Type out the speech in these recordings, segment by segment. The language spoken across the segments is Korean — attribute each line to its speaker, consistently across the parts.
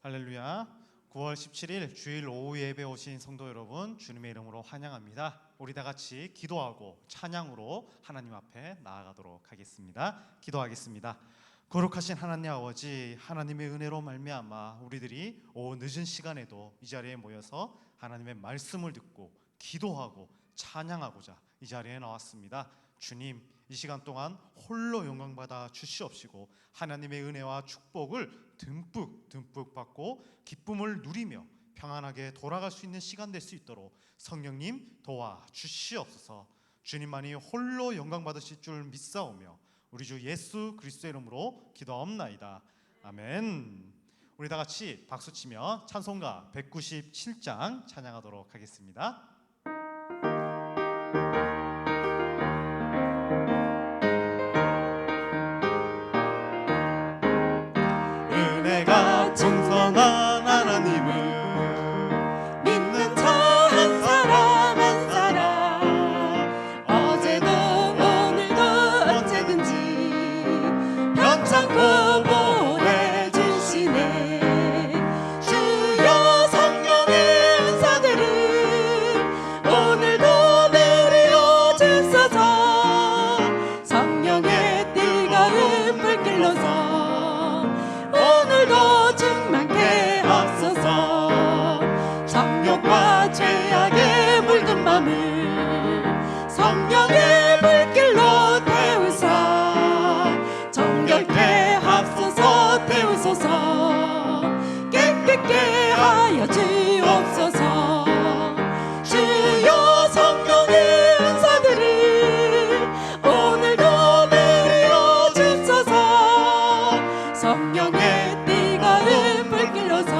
Speaker 1: 할렐루야. 9월 17일 주일 오후 예배 오신 성도 여러분, 주님의 이름으로 환영합니다. 우리 다 같이 기도하고 찬양으로 하나님 앞에 나아가도록 하겠습니다. 기도하겠습니다. 거룩하신 하나님 아버지, 하나님의 은혜로 말미암아 우리들이 늦은 시간에도 이 자리에 모여서 하나님의 말씀을 듣고 기도하고 찬양하고자 이 자리에 나왔습니다. 주님, 이 시간 동안 홀로 영광받아 주시옵시고 하나님의 은혜와 축복을 듬뿍 받고 기쁨을 누리며 평안하게 돌아갈 수 있는 시간 될 수 있도록 성령님 도와주시옵소서. 주님만이 홀로 영광받으실 줄 믿사오며 우리 주 예수 그리스도의 이름으로 기도하옵나이다. 아멘. 우리 다 같이 박수치며 찬송가 197장 찬양하도록 하겠습니다. 풍성한 하나님을
Speaker 2: 믿는 자 한 사람 한 사람, 어제도 오늘도 언제든지 편찮고 보내주시네. 주여 성령의 은사들을 오늘도 내려 주소서. 성령의 뜨거운 불길로서 오늘도 충만케 하소서. 정욕과 죄악에 물든 맘을 성령의 불길로 태우사 정결케 하소서. 태우소서. 깨끗게 하여 주옵소서. 주여 성령의 은사들을 오늘도 내려 주소서. 성령의 뜨거운 불길로서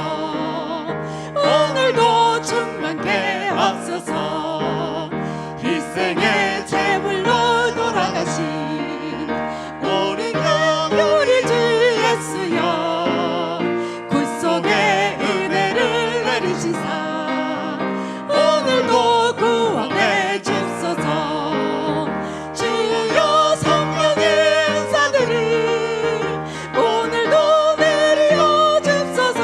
Speaker 2: 오늘도 충만케 하소서. 희생의 제물로 돌아가신 우리 주 예수여, 굴속의 은혜를 내리시사 오늘도 구원해 주소서. 주여 성령의 은사들을 오늘도 내려 주소서.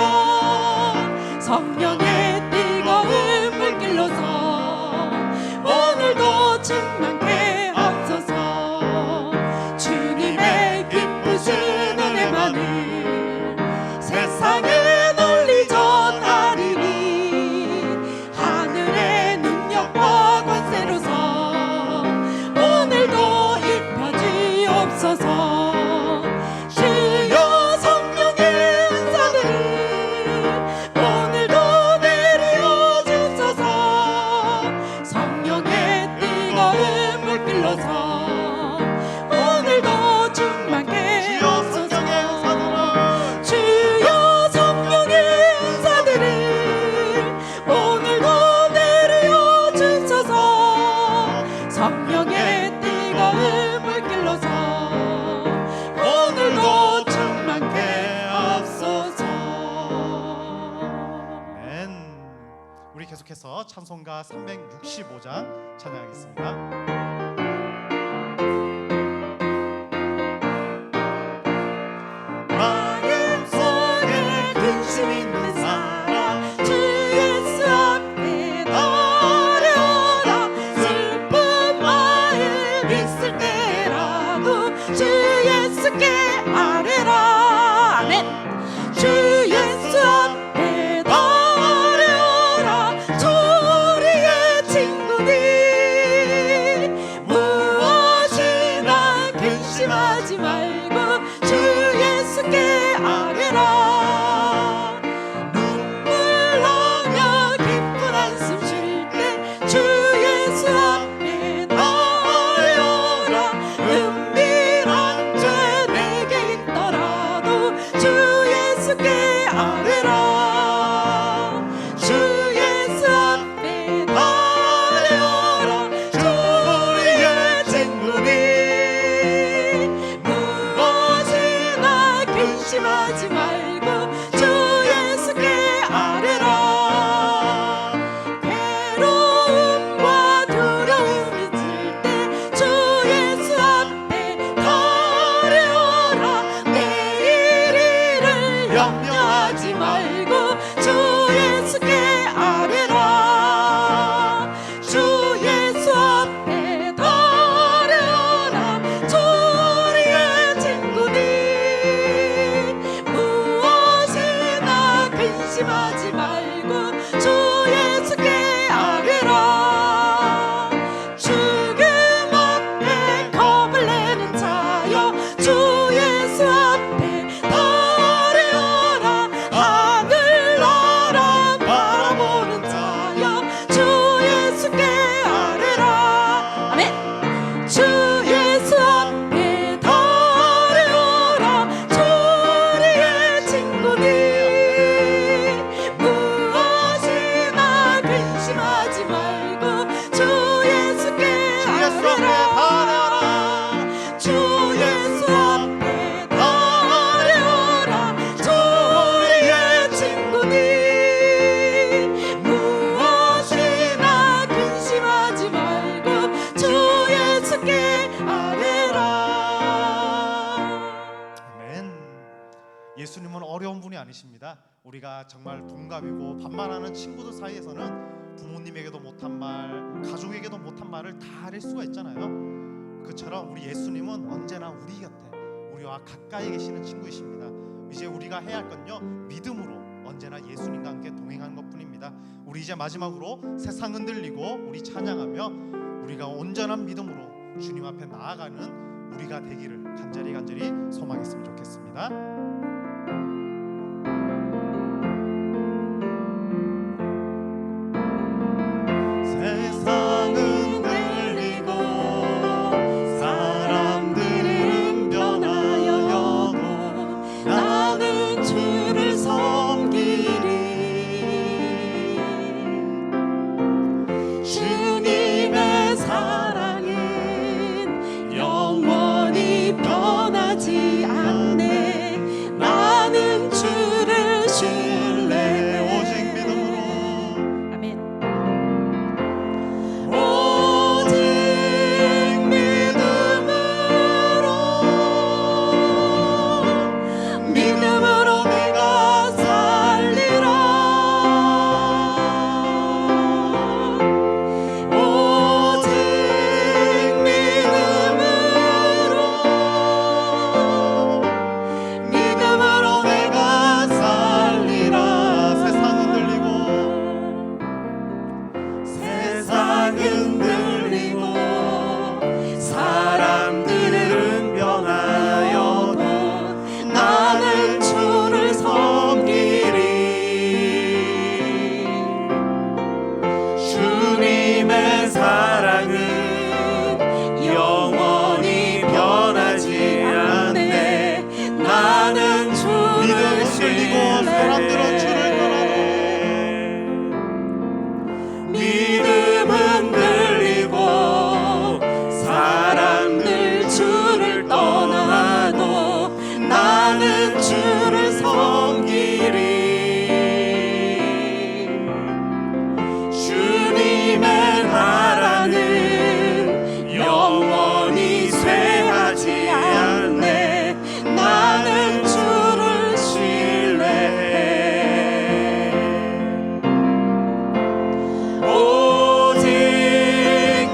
Speaker 2: 성령의 뜨거운 불길로서 오늘도 충만케 하소서. 주님의 기쁘신 은혜만을 세상에 널리 전하리니 하늘의 능력과 권세로서 오늘도 입혀주옵소서. 주여 성령의 은사들을 오늘도 내려 주소서. 성령의 뜨거운 불길로서 오늘도 충만케 하소서. 주여 성령의 은사들을 오늘도 내려 주소서. 성령의 뜨거운 불길로서 오늘도 충만케 하소서.
Speaker 1: 아멘. 우리 계속해서 찬송가 365장 찬양하겠습니다.
Speaker 2: 마음속에 근심 있는 사람 주 예수 앞에 나려라. 슬픈 마음 있을 때라도 주 예수께 아뢰라. 아멘. 주 예수 앞에 나려라. 우리의 친구들 무엇이나 근심하지 말고 주 예수께 아뢰라. 눈물 나며 기쁜 한숨 쉴 때 주 예수 앞에 나아여라. 은밀한 죄 내게
Speaker 1: 아니십니다. 우리가 정말 동갑이고 반말하는 친구들 사이에서는 부모님에게도 못한 말, 가족에게도 못한 말을 다 할 수가 있잖아요. 그처럼 우리 예수님은 언제나 우리 곁에, 우리와 가까이 계시는 친구이십니다. 이제 우리가 해야 할 건요, 믿음으로 언제나 예수님과 함께 동행하는 것뿐입니다. 우리 이제 마지막으로 세상 흔들리고 우리 찬양하며 우리가 온전한 믿음으로 주님 앞에 나아가는 우리가 되기를 간절히 소망했으면 좋겠습니다. 세상은 흔들리고 사람들은 변하여도 나는 주를 섬기리. 주님의 사랑은 영원히 변하지 않네. 나는 주를 신뢰해. 오직 믿음으로.
Speaker 2: 아멘.
Speaker 1: 오직 믿음으로 내가 살리라. 오직 믿음으로 내가 살리라. 세상 흔들리고 사람들은 변하여도 나는 주를 섬기리. 주님의 사랑은 영원히 변하지 않네. 나는 주를 신뢰해. 사람들은 주를 떠나도 믿음은 들리고 사람들 주를 떠나도 나는 주를 섬기리. 주님의 나라는 영원히 쇠하지 않네. 나는 주를 신뢰해. 오직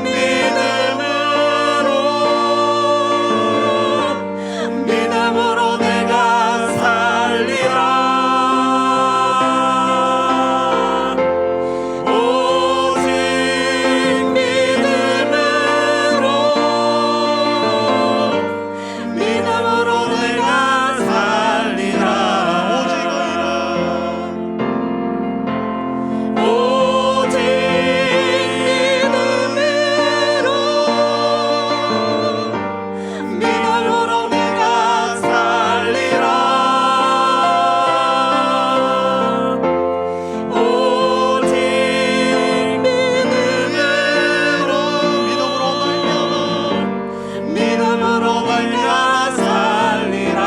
Speaker 1: 믿음으로 내가 살리라. 오직 믿음으로 내가 살리라. 오직 의라. 오직 믿음으로 내가 살리라. 오직 믿음으로 내가 살리라.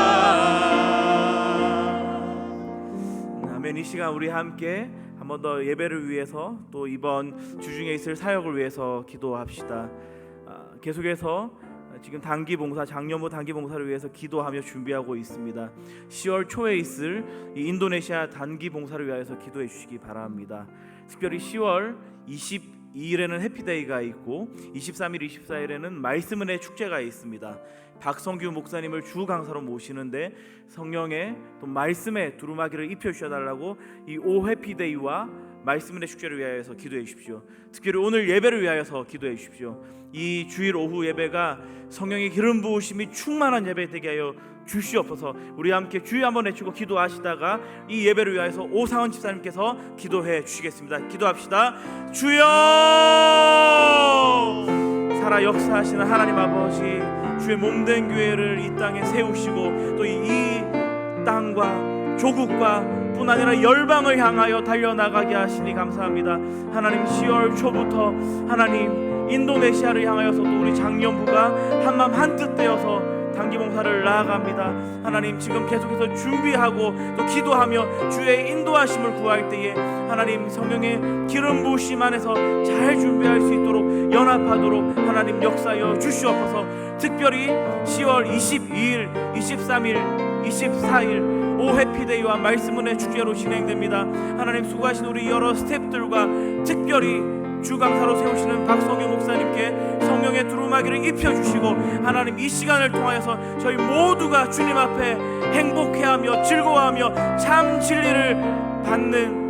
Speaker 3: 아멘. 이 시간 우리 함께 한 번 더 예배를 위해서 또 이번 주중에 있을 사역을 위해서 기도합시다. 계속해서 지금 단기 봉사, 작년부 단기 봉사를 위해서 기도하며 준비하고 있습니다. 10월 초에 있을 이 인도네시아 단기 봉사를 위하여서 기도해 주시기 바랍니다. 특별히 10월 22일에는 해피데이가 있고 23일, 24일에는 말씀 은혜 축제가 있습니다. 박성규 목사님을 주 강사로 모시는데 성령의 또 말씀의 두루마기를 입혀 주셔달라고 이 오해피데이와 말씀 은혜 축제를 위하여서 기도해 주십시오. 특별히 오늘 예배를 위하여서 기도해 주십시오. 이 주일 오후 예배가 성령의 기름 부으심이 충만한 예배 되게 하여 주시옵소서. 우리 함께 주여 한번 외치고 기도하시다가 이 예배를 위하여서 오상원 집사님께서 기도해 주시겠습니다. 기도합시다. 주여, 살아 역사하시는 하나님 아버지, 주의 몸된 교회를 이 땅에 세우시고 또 이 땅과 조국과 뿐 아니라 열방을 향하여 달려나가게 하시니 감사합니다. 하나님, 10월 초부터 하나님 인도네시아를 향하여서 또 우리 장년부가 한마음 한뜻 되어서 단기 봉사를 나아갑니다. 하나님, 지금 계속해서 준비하고 또 기도하며 주의 인도하심을 구할 때에 하나님 성령의 기름 부으심 안에서 잘 준비할 수 있도록 연합하도록 하나님 역사여 주시옵소서. 특별히 10월 22일, 23일 24일 오해피데이와 말씀 은혜 축제로 진행됩니다. 하나님 수고하신 우리 여러 스태프들과 특별히 주강사로 세우시는 박성규 목사님께 성령의 두루마기를 입혀주시고 하나님 이 시간을 통하여서 저희 모두가 주님 앞에 행복해하며 즐거워하며 참 진리를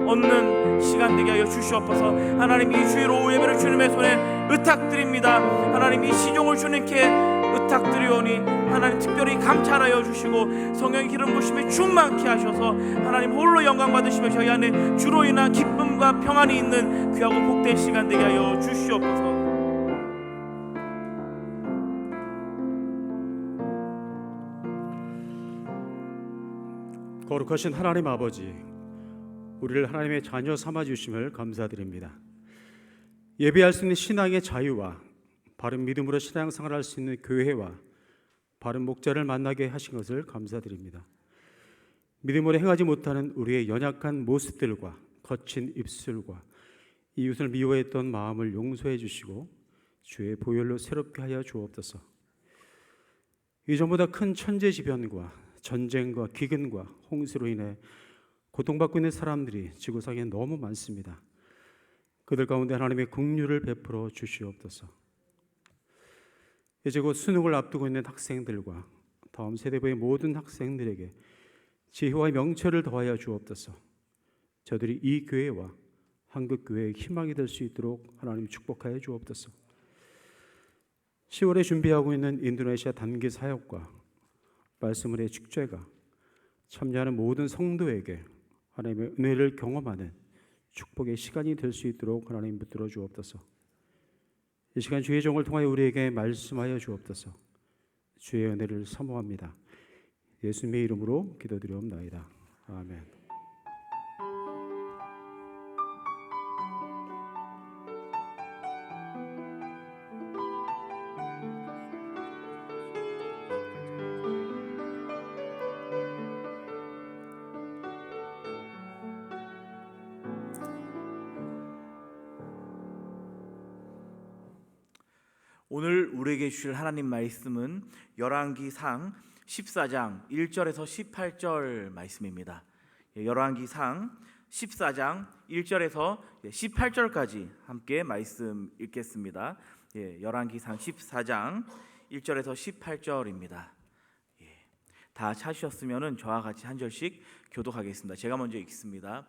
Speaker 3: 얻는 시간 되게 하여 주시옵소서. 하나님 이 주일 오후 예배를 주님의 손에 의탁드립니다. 하나님 이 시종을 주님께 의탁드리오니 하나님 특별히 감찰하여 주시고 성령의 기름 부심에 충만케 하셔서 하나님 홀로 영광 받으시며 저희 안에 주로 인한 기쁨과 평안이 있는 귀하고 복된 시간 되게 하여 주시옵소서.
Speaker 4: 거룩하신 하나님 아버지, 우리를 하나님의 자녀 삼아 주심을 감사드립니다. 예배할 수 있는 신앙의 자유와 바른 믿음으로 신앙생활을 할 수 있는 교회와 바른 목자를 만나게 하신 것을 감사드립니다. 믿음으로 행하지 못하는 우리의 연약한 모습들과 거친 입술과 이웃을 미워했던 마음을 용서해 주시고 주의 보혈로 새롭게 하여 주옵소서. 이전보다 큰 천재지변과 전쟁과 기근과 홍수로 인해 고통받고 있는 사람들이 지구상에 너무 많습니다. 그들 가운데 하나님의 긍휼을 베풀어 주시옵소서. 이제 곧 수능을 앞두고 있는 학생들과 다음 세대부의 모든 학생들에게 지혜와 명철을 더하여 주옵소서. 저들이 이 교회와 한국교회의 희망이 될 수 있도록 하나님 축복하여 주옵소서. 10월에 준비하고 있는 인도네시아 단기 사역과 말씀의 축제가 참여하는 모든 성도에게 하나님의 은혜를 경험하는 축복의 시간이 될 수 있도록 하나님 붙들어 주옵소서. 이 시간 주의 종을 통하여 우리에게 말씀하여 주옵소서. 주의 은혜를 사모합니다. 예수님의 이름으로 기도드리옵나이다. 아멘.
Speaker 3: 오늘 우리에게 주실 하나님 말씀은 열왕기상 14장 1절에서 18절 말씀입니다. 열왕기상 14장 1절에서 18절까지 함께 말씀 읽겠습니다. 열왕기상 14장 1절에서 18절입니다. 다 찾으셨으면 저와 같이 한 절씩 교독하겠습니다. 제가 먼저 읽습니다.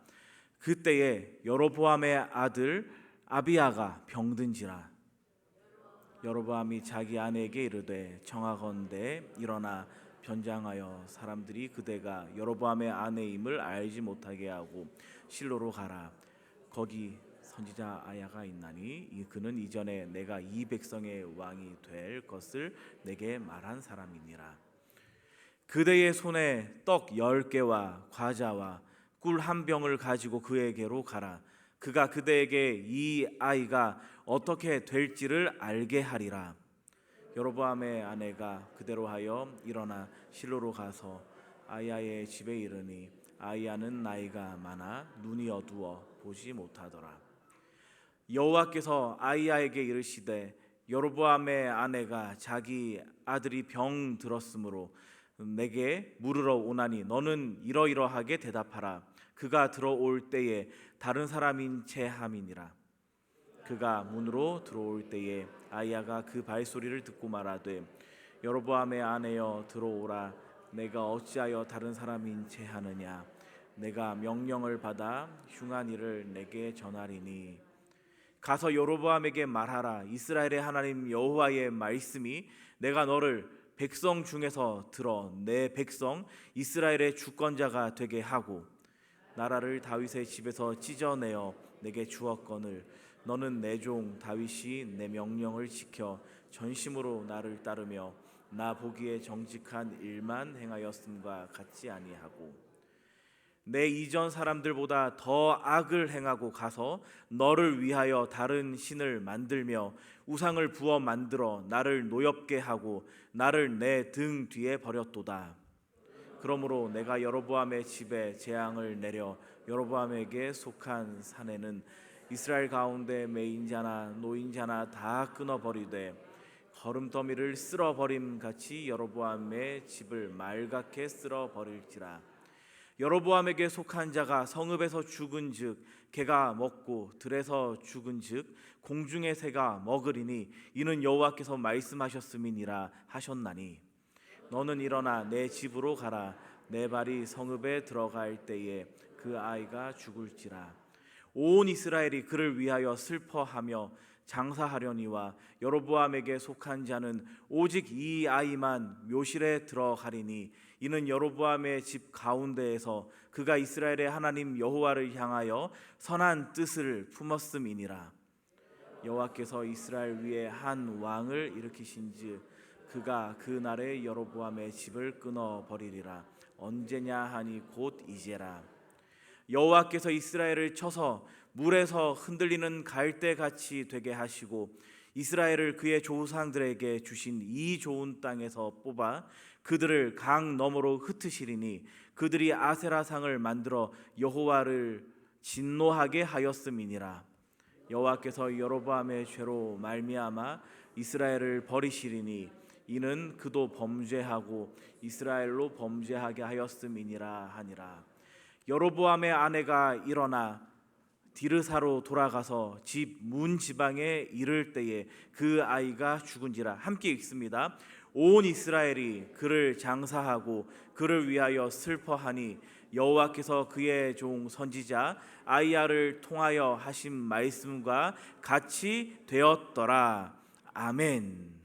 Speaker 3: 그때에 여로보암의 아들 아비야가 병든지라 여로보암이 자기 아내에게 이르되 청하건대 일어나 변장하여 사람들이 그대가 여로보암의 아내임을 알지 못하게 하고 실로로 가라. 거기 선지자 아야가 있나니 그는 이전에 내가 이 백성의 왕이 될 것을 내게 말한 사람이니라. 그대의 손에 떡 10개와 과자와 꿀 한 병을 가지고 그에게로 가라. 그가 그대에게 이 아이가 어떻게 될지를 알게 하리라. 여로보암의 아내가 그대로 하여 일어나 실로로 가서 아이야의 집에 이르니 아이야는 나이가 많아 눈이 어두워 보지 못하더라. 여호와께서 아이야에게 이르시되 여로보암의 아내가 자기 아들이 병 들었으므로 내게 물으러 오나니 너는 이러이러하게 대답하라. 그가 들어올 때에 다른 사람인 채 함이니라. 그가 문으로 들어올 때에 아이야가 그 발소리를 듣고 말하되 여로보암의 아내여 들어오라. 내가 어찌하여 다른 사람인 채 하느냐. 내가 명령을 받아 흉한 일을 내게 전하리니 가서 여로보암에게 말하라. 이스라엘의 하나님 여호와의 말씀이 내가 너를 백성 중에서 들어 내 백성 이스라엘의 주권자가 되게 하고 나라를 다윗의 집에서 찢어내어 내게 주었거늘 너는 내 종 다윗이 내 명령을 지켜 전심으로 나를 따르며 나 보기에 정직한 일만 행하였음과 같지 아니하고 내 이전 사람들보다 더 악을 행하고 가서 너를 위하여 다른 신을 만들며 우상을 부어 만들어 나를 노엽게 하고 나를 내 등 뒤에 버렸도다. 그러므로 내가 여로보암의 집에 재앙을 내려 여로보암에게 속한 사내는 이스라엘 가운데 매인자나 노인자나 다 끊어버리되 거름더미를 쓸어버림 같이 여로보암의 집을 말갛게 쓸어버릴지라. 여로보암에게 속한 자가 성읍에서 죽은즉 개가 먹고 들에서 죽은즉 공중의 새가 먹으리니 이는 여호와께서 말씀하셨음이니라 하셨나니 너는 일어나 내 집으로 가라. 내 발이 성읍에 들어갈 때에 그 아이가 죽을지라. 온 이스라엘이 그를 위하여 슬퍼하며 장사하려니와 여로보암에게 속한 자는 오직 이 아이만 묘실에 들어가리니 이는 여로보암의 집 가운데에서 그가 이스라엘의 하나님 여호와를 향하여 선한 뜻을 품었음이니라. 여호와께서 이스라엘 위에 한 왕을 일으키신즉 그가 그 날에 여로보암의 집을 끊어 버리리라. 언제냐 하니 곧 이제라. 여호와께서 이스라엘을 쳐서 물에서 흔들리는 갈대같이 되게 하시고 이스라엘을 그의 조상들에게 주신 이 좋은 땅에서 뽑아 그들을 강 너머로 흩으시리니 그들이 아세라상을 만들어 여호와를 진노하게 하였음이니라. 여호와께서 여로보암의 죄로 말미암아 이스라엘을 버리시리니 이는 그도 범죄하고 이스라엘로 범죄하게 하였음이니라 하니라. 여로보암의 아내가 일어나 디르사로 돌아가서 집 문 지방에 이를 때에 그 아이가 죽은지라. 함께 읽습니다. 온 이스라엘이 그를 장사하고 그를 위하여 슬퍼하니 여호와께서 그의 종 선지자 아이야를 통하여 하신 말씀과 같이 되었더라. 아멘.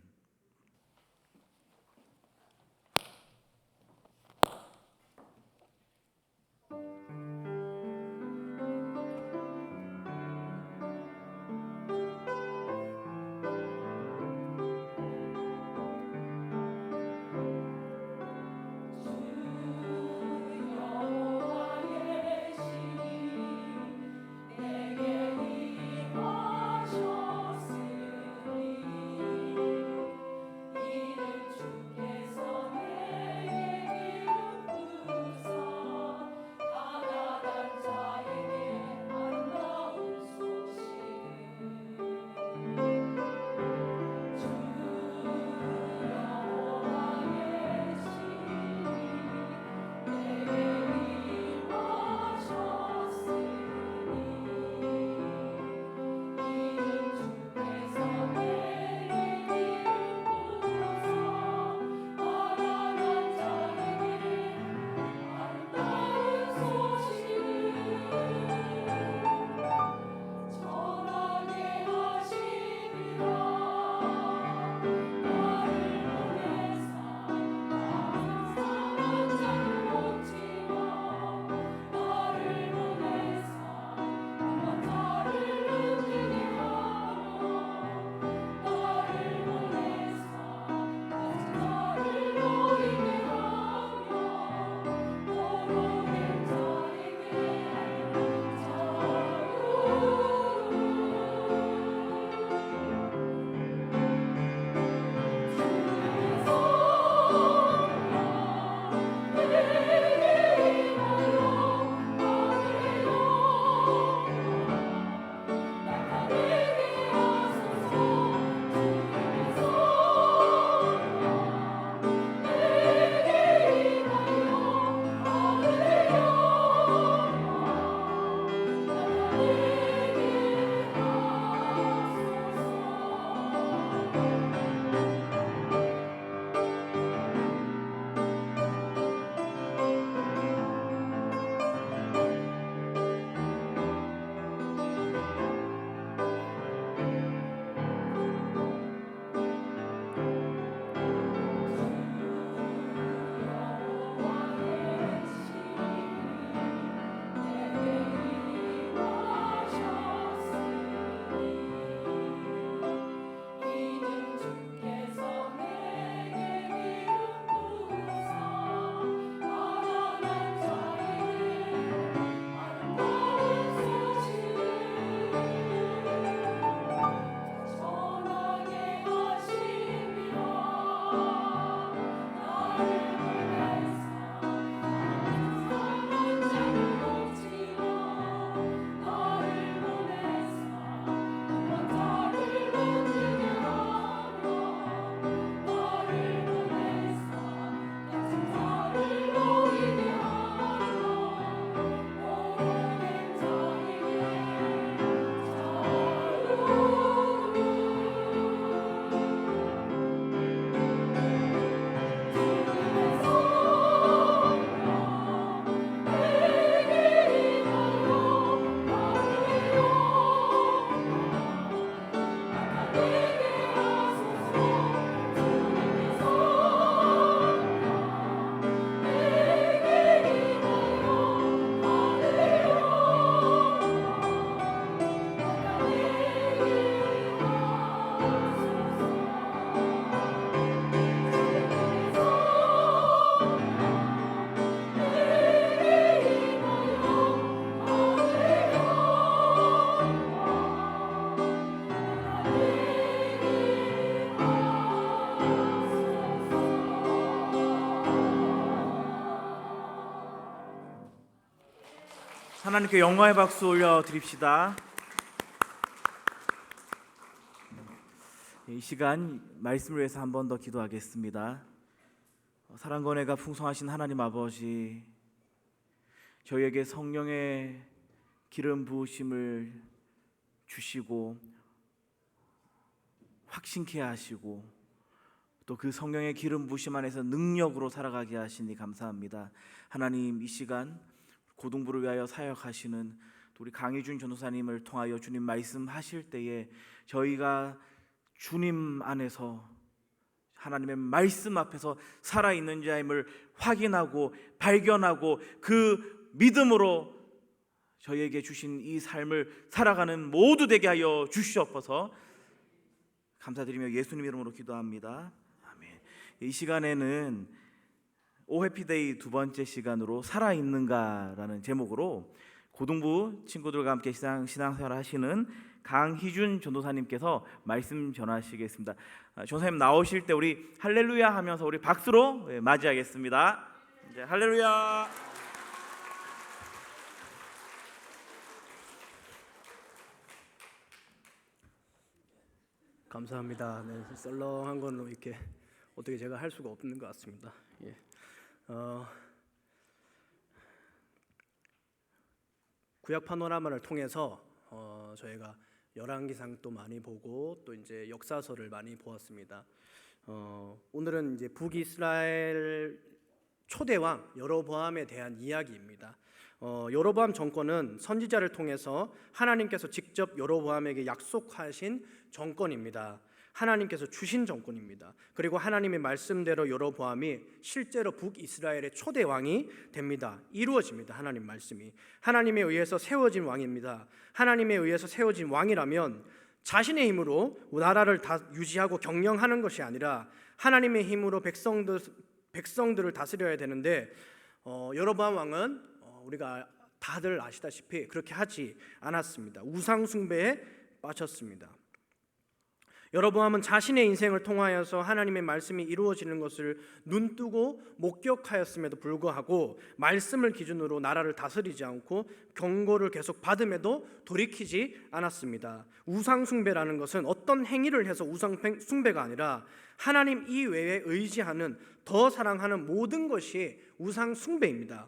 Speaker 3: 하나님께 영광의 박수 올려드립시다. 이 시간 말씀을 위해서 한 번 더 기도하겠습니다. 사랑과 은혜가 풍성하신 하나님 아버지, 저희에게 성령의 기름 부으심을 주시고 확신케 하시고 또 그 성령의 기름 부으심 안에서 능력으로 살아가게 하시니 감사합니다. 하나님, 이 시간 고등부를 위하여 사역하시는 우리 강희준 전도사님을 통하여 주님 말씀하실 때에 저희가 주님 안에서 하나님의 말씀 앞에서 살아있는 자임을 확인하고 발견하고 그 믿음으로 저희에게 주신 이 삶을 살아가는 모두 되게 하여 주시옵소서. 감사드리며 예수님 이름으로 기도합니다. 아멘. 이 시간에는 오해피데이 두 번째 시간으로 살아있는가라는 제목으로 고등부 친구들과 함께 신앙생활 하시는 강희준 전도사님께서 말씀 전하시겠습니다. 전도사님 나오실 때 우리 할렐루야 하면서 우리 박수로 맞이하겠습니다. 이제 할렐루야.
Speaker 5: 감사합니다. 네, 썰렁한 걸로 이렇게 어떻게 제가 할 수가 없는 것 같습니다. 예. 구약 파노라마를 통해서 저희가 열왕기상도 많이 보고 또 이제 역사서를 많이 보았습니다. 오늘은 이제 북이스라엘 초대왕 여로보암에 대한 이야기입니다. 여로보암 정권은 선지자를 통해서 하나님께서 직접 여로보암에게 약속하신 정권입니다. 하나님께서 주신 정권입니다. 그리고 하나님의 말씀대로 여로보암이 실제로 북이스라엘의 초대 왕이 됩니다. 이루어집니다. 하나님 말씀이 하나님에 의해서 세워진 왕입니다. 하나님에 의해서 세워진 왕이라면 자신의 힘으로 나라를 다 유지하고 경영하는 것이 아니라 하나님의 힘으로 백성들을 다스려야 되는데 여로보암 왕은 우리가 다들 아시다시피 그렇게 하지 않았습니다. 우상 숭배에 빠졌습니다. 여로보암은 자신의 인생을 통하여서 하나님의 말씀이 이루어지는 것을 눈뜨고 목격하였음에도 불구하고 말씀을 기준으로 나라를 다스리지 않고 경고를 계속 받음에도 돌이키지 않았습니다. 우상 숭배라는 것은 어떤 행위를 해서 우상 숭배가 아니라 하나님 이외에 의지하는 더 사랑하는 모든 것이 우상 숭배입니다.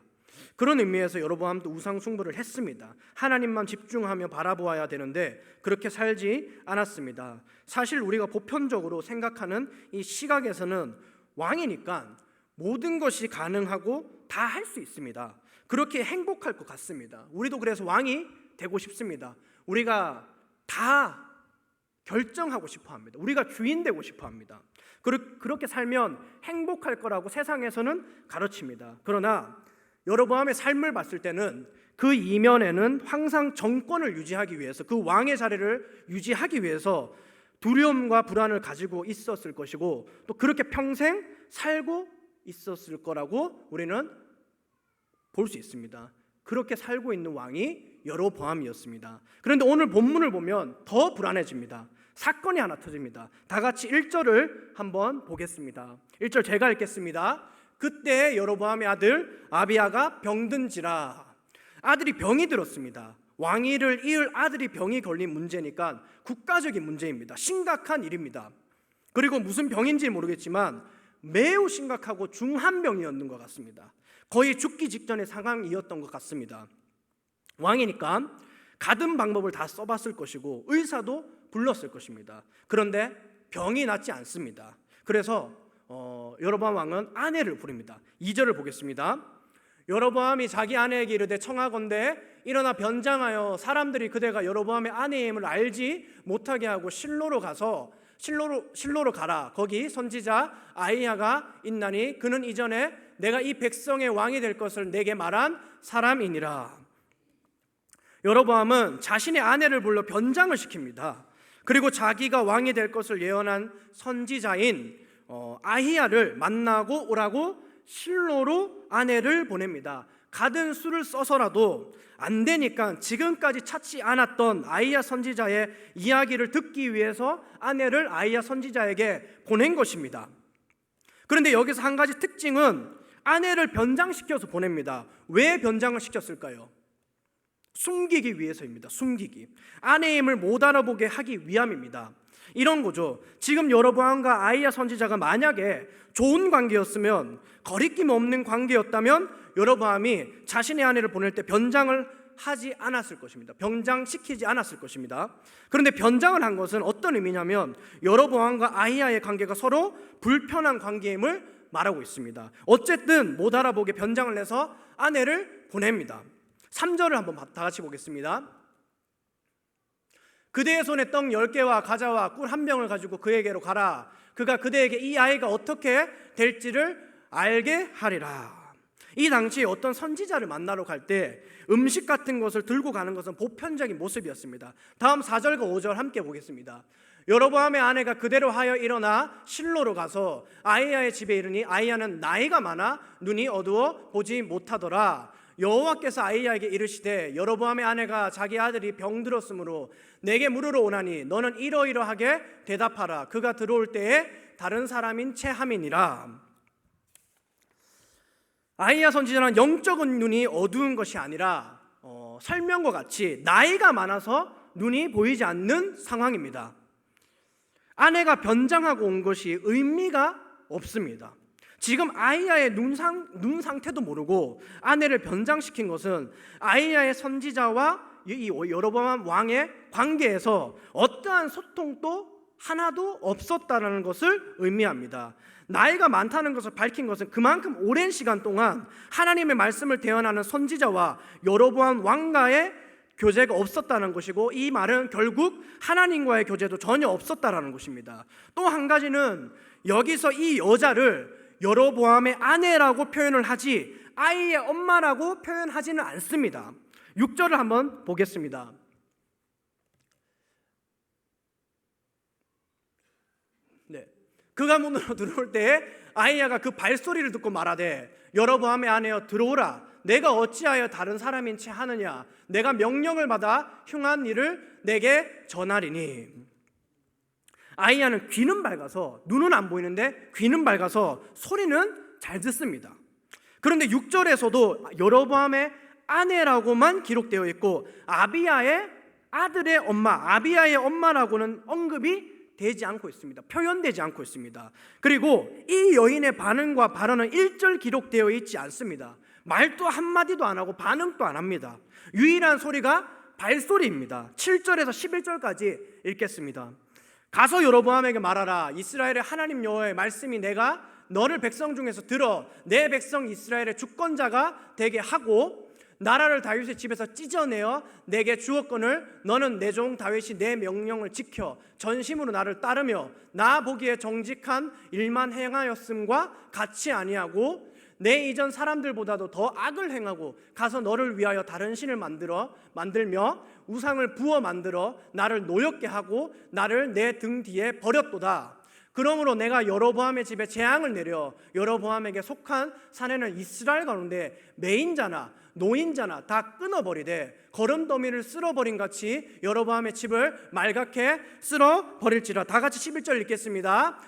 Speaker 5: 그런 의미에서 여로보암도 우상 숭배를 했습니다. 하나님만 집중하며 바라보아야 되는데 그렇게 살지 않았습니다. 사실 우리가 보편적으로 생각하는 이 시각에서는 왕이니까 모든 것이 가능하고 다 할 수 있습니다. 그렇게 행복할 것 같습니다. 우리도 그래서 왕이 되고 싶습니다. 우리가 다 결정하고 싶어 합니다. 우리가 주인 되고 싶어 합니다. 그렇게 살면 행복할 거라고 세상에서는 가르칩니다. 그러나 여로보암의 삶을 봤을 때는 그 이면에는 항상 정권을 유지하기 위해서 그 왕의 자리를 유지하기 위해서 두려움과 불안을 가지고 있었을 것이고 또 그렇게 평생 살고 있었을 거라고 우리는 볼 수 있습니다. 그렇게 살고 있는 왕이 여로보암이었습니다. 그런데 오늘 본문을 보면 더 불안해집니다. 사건이 하나 터집니다. 다 같이 1절을 한번 보겠습니다. 1절 제가 읽겠습니다. 그때 여로보암의 아들 아비야가 병든지라. 아들이 병이 들었습니다. 왕위를 이을 아들이 병이 걸린 문제니까 국가적인 문제입니다. 심각한 일입니다. 그리고 무슨 병인지 모르겠지만 매우 심각하고 중한 병이었는 것 같습니다. 거의 죽기 직전의 상황이었던 것 같습니다. 왕이니까 가든 방법을 다 써봤을 것이고 의사도 불렀을 것입니다. 그런데 병이 낫지 않습니다. 그래서 여로보암 왕은 아내를 부릅니다. 2절을 보겠습니다. 여로보암이 자기 아내에게 이르되 청하건대 일어나 변장하여 사람들이 그대가 여로보암의 아내임을 알지 못하게 하고 실로로 가라. 거기 선지자 아히야가 있나니 그는 이전에 내가 이 백성의 왕이 될 것을 내게 말한 사람이니라. 여로보암은 자신의 아내를 불러 변장을 시킵니다. 그리고 자기가 왕이 될 것을 예언한 선지자인 아히야를 만나고 오라고 실로로 아내를 보냅니다. 가든 수를 써서라도 안 되니까 지금까지 찾지 않았던 아히야 선지자의 이야기를 듣기 위해서 아내를 아히야 선지자에게 보낸 것입니다. 그런데 여기서 한 가지 특징은 아내를 변장시켜서 보냅니다. 왜 변장을 시켰을까요? 숨기기 위해서입니다. 숨기기. 아내의 힘을 못 알아보게 하기 위함입니다. 이런 거죠. 지금 여로보암과 아히야 선지자가 만약에 좋은 관계였으면, 거리낌 없는 관계였다면 여로보암이 자신의 아내를 보낼 때 변장을 하지 않았을 것입니다. 변장시키지 않았을 것입니다. 그런데 변장을 한 것은 어떤 의미냐면 여로보암과 아히야의 관계가 서로 불편한 관계임을 말하고 있습니다. 어쨌든 못 알아보게 변장을 해서 아내를 보냅니다. 3절을 한번 다 같이 보겠습니다. 그대의 손에 떡 10개와 과자와 꿀 1병을 가지고 그에게로 가라. 그가 그대에게 이 아이가 어떻게 될지를 알게 하리라. 이 당시 어떤 선지자를 만나러 갈 때 음식 같은 것을 들고 가는 것은 보편적인 모습이었습니다. 다음 4절과 5절 함께 보겠습니다. 여로보암의 아내가 그대로 하여 일어나 실로로 가서 아히야의 집에 이르니 아히야는 나이가 많아 눈이 어두워 보지 못하더라. 여호와께서 아히야에게 이르시되 여로보암의 아내가 자기 아들이 병들었으므로 내게 물으러 오나니 너는 이러이러하게 대답하라. 그가 들어올 때에 다른 사람인 채 함이니라. 아히야 선지자는 영적인 눈이 어두운 것이 아니라 설명과 같이 나이가 많아서 눈이 보이지 않는 상황입니다. 아내가 변장하고 온 것이 의미가 없습니다. 지금 아히야의 눈 상태도 모르고 아내를 변장시킨 것은 아히야의 선지자와 이 여로보암 왕의 관계에서 어떠한 소통도 하나도 없었다는 것을 의미합니다. 나이가 많다는 것을 밝힌 것은 그만큼 오랜 시간 동안 하나님의 말씀을 대언하는 선지자와 여로보암 왕과의 교제가 없었다는 것이고, 이 말은 결국 하나님과의 교제도 전혀 없었다는 것입니다. 또 한 가지는 여기서 이 여자를 여로보암의 아내라고 표현을 하지 아이의 엄마라고 표현하지는 않습니다. 6절을 한번 보겠습니다. 네. 그가 문으로 들어올 때 아히야가 그 발소리를 듣고 말하되 여로보암의 아내여 들어오라. 내가 어찌하여 다른 사람인 채 하느냐. 내가 명령을 받아 흉한 일을 내게 전하리니. 아히야는 귀는 밝아서, 눈은 안 보이는데 귀는 밝아서 소리는 잘 듣습니다. 그런데 6절에서도 여로보암의 아내라고만 기록되어 있고 아비야의 아들의 엄마, 아비야의 엄마라고는 언급이 되지 않고 있습니다. 표현되지 않고 있습니다. 그리고 이 여인의 반응과 발언은 1절 기록되어 있지 않습니다. 말도 한마디도 안 하고 반응도 안 합니다. 유일한 소리가 발소리입니다. 7절에서 11절까지 읽겠습니다. 가서 여로보암에게 말하라. 이스라엘의 하나님 여호와의 말씀이 내가 너를 백성 중에서 들어 내 백성 이스라엘의 주권자가 되게 하고 나라를 다윗의 집에서 찢어내어 내게 주었거늘 너는 내 종 다윗이 내 명령을 지켜 전심으로 나를 따르며 나 보기에 정직한 일만 행하였음과 같이 아니하고 내 이전 사람들보다도 더 악을 행하고 가서 너를 위하여 다른 신을 만들며 우상을 부어 만들어 나를 노엽게 하고 나를 내 등 뒤에 버렸도다. 그러므로 내가 여로보암의 집에 재앙을 내려 여로보암에게 속한 사내는 이스라엘 가운데 매인자나 노인자나 다 끊어버리되 거름더미를 쓸어버린 같이 여로보암의 집을 말갛게 쓸어버릴지라. 다 같이 11절 읽겠습니다.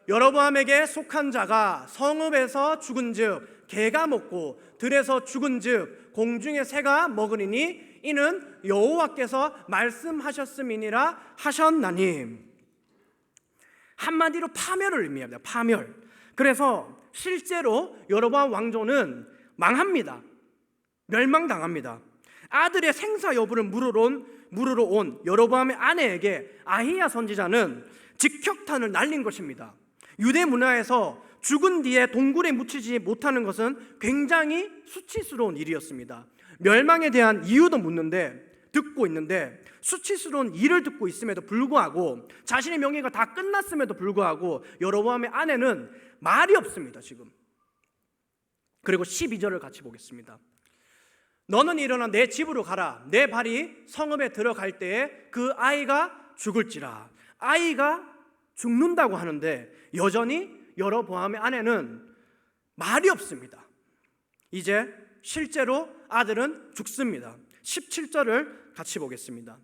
Speaker 5: 여로보암에게 속한 자가 성읍에서 죽은즉 개가 먹고 들에서 죽은즉 공중의 새가 먹으리니 이는 여호와께서 말씀하셨음이니라 하셨나니. 한마디로 파멸을 의미합니다. 파멸. 그래서 실제로 여로보암 왕조는 망합니다. 멸망당합니다. 아들의 생사 여부를 물으러 온 여로보암의 아내에게 아히야 선지자는 직격탄을 날린 것입니다. 유대 문화에서 죽은 뒤에 동굴에 묻히지 못하는 것은 굉장히 수치스러운 일이었습니다. 멸망에 대한 이유도 듣고 있는데 수치스러운 일을 듣고 있음에도 불구하고 자신의 명예가 다 끝났음에도 불구하고 여로보암의 아내는 말이 없습니다. 지금. 그리고 12절을 같이 보겠습니다. 너는 일어나 내 집으로 가라. 내 발이 성읍에 들어갈 때에 그 아이가 죽을지라. 아이가 죽는다고 하는데 여전히 여로보암의 아내는 말이 없습니다. 이제 실제로 아들은 죽습니다. 17절을 같이 보겠습니다.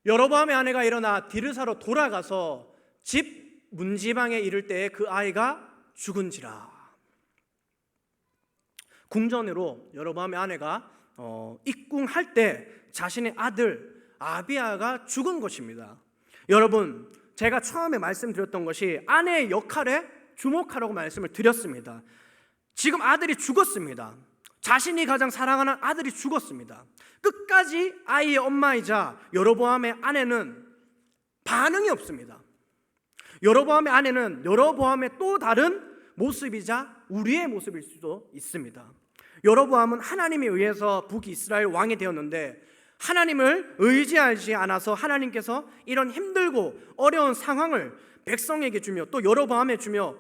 Speaker 5: 여로보암의 아내가 일어나 디르사로 돌아가서 집 문지방에 이를 때에 그 아이가 죽은지라. 궁전으로 여로보암의 아내가 입궁할 때 자신의 아들 아비야가 죽은 것입니다. 여러분, 제가 처음에 말씀드렸던 것이 아내의 역할에 주목하라고 말씀을 드렸습니다. 지금 아들이 죽었습니다. 자신이 가장 사랑하는 아들이 죽었습니다. 끝까지 아이의 엄마이자 여로보암의 아내는 반응이 없습니다. 여로보암의 아내는 여로보암의 또 다른 모습이자 우리의 모습일 수도 있습니다. 여로보암은 하나님에 의해서 북이스라엘 왕이 되었는데 하나님을 의지하지 않아서 하나님께서 이런 힘들고 어려운 상황을 백성에게 주며 또 여로보암에 주며